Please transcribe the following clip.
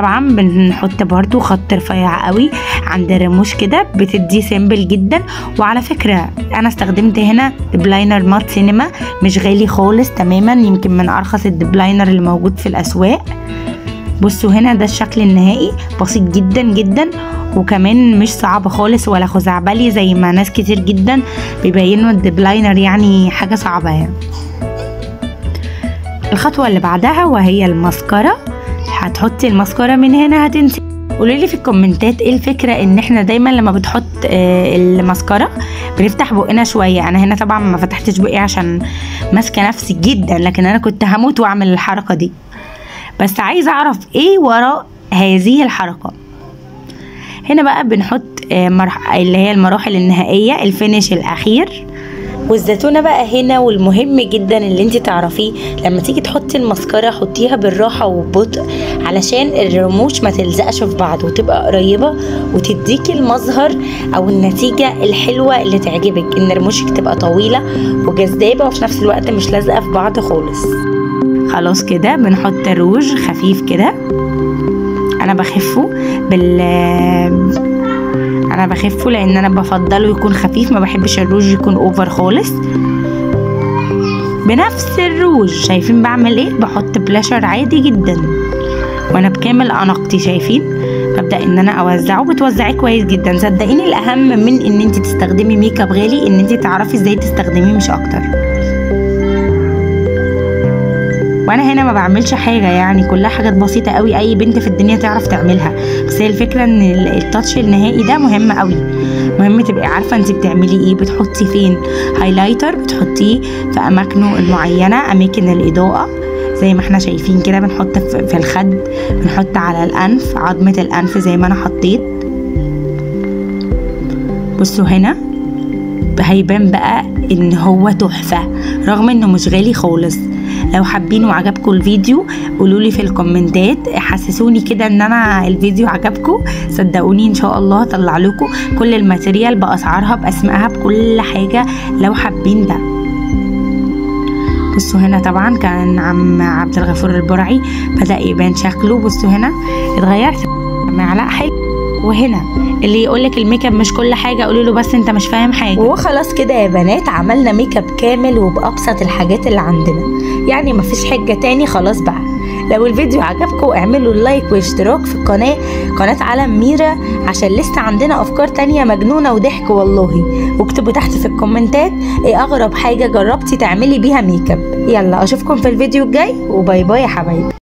طبعا بنحط برضو خط رفيع قوي عند الرموش كده، بتدي سيمبل جدا. وعلى فكرة انا استخدمت هنا دبلاينر مات سينما، مش غالي خالص تماما، يمكن من ارخص الدبلاينر اللي موجود في الاسواق. بصوا هنا ده الشكل النهائي، بسيط جدا جدا، وكمان مش صعب خالص ولا خزعبلي زي ما ناس كتير جدا بيبينوا الدبلاينر يعني حاجة صعبة يعني. الخطوة اللي بعدها وهي الماسكارا. هتحطي الماسكارا من هنا، هتنسي. قولولي في الكومنتات ايه الفكرة ان احنا دايما لما بتحط الماسكارا بنفتح بقنا شوية. انا هنا طبعا ما فتحتش بقي عشان ماسكة نفسي جدا، لكن انا كنت هموت واعمل الحركة دي، بس عايزة اعرف ايه وراء هذه الحركة. هنا بقى بنحط اللي هي المراحل النهائية، الفينش الاخير. والزيتونه بقى هنا، والمهم جدا اللي انت تعرفيه لما تيجي تحطي الماسكارا حطيها بالراحه وببطء علشان الرموش ما تلزقش في بعض وتبقى قريبه وتديكي المظهر او النتيجه الحلوه اللي تعجبك، ان رموشك تبقى طويله وجذابه وفي نفس الوقت مش لازقه في بعض خالص. خلاص كده بنحط روج خفيف كده. انا بخفه لان انا بفضله يكون خفيف، ما بحبش الروج يكون اوفر خالص. بنفس الروج شايفين بعمل ايه؟ بحط بلاشر عادي جدا وانا بكامل اناقتي. شايفين ببدا ان انا اوزعه، بتوزعيه كويس جدا. صدقيني الاهم من ان انت تستخدمي ميك اب غالي ان انت تعرفي ازاي تستخدميه مش اكتر. وانا هنا ما بعملش حاجه يعني، كلها حاجات بسيطه قوي اي بنت في الدنيا تعرف تعملها، بس هي الفكره ان التاتش النهائي ده مهم قوي. مهم تبقي عارفه انت بتعملي ايه، بتحطي فين هايلايتر بتحطيه في اماكنه المعينه، اماكن الاضاءه زي ما احنا شايفين كده. بنحط في الخد، بنحط على الانف، عظمه الانف زي ما انا حطيت. بصوا هنا هيبان بقى ان هو تحفه رغم انه مش غالي خالص. لو حابين وعجبكم الفيديو قولولي في الكومنتات، حسسوني كده ان انا الفيديو عجبكم. صدقوني ان شاء الله هطلع لكم كل الماتيريال باسعارها باسمائها بكل حاجه لو حابين ده. بصوا هنا طبعا كان عم عبد الغفور البرعي بدأ يبان شكله. بصوا هنا اتغيرت معلقه حلو. وهنا اللي يقولك الميك اب مش كل حاجه قولي له بس انت مش فاهم حاجه. وخلاص كده يا بنات عملنا ميك اب كامل وبابسط الحاجات اللي عندنا، يعني مفيش حاجه تاني. خلاص بقى لو الفيديو عجبكم اعملوا لايك واشتراك في قناه عالم ميرا عشان لسه عندنا افكار تانية مجنونه وضحك والله. واكتبوا تحت في الكومنتات ايه اغرب حاجه جربتي تعملي بيها ميك اب. يلا اشوفكم في الفيديو الجاي وباي باي يا حبايبي.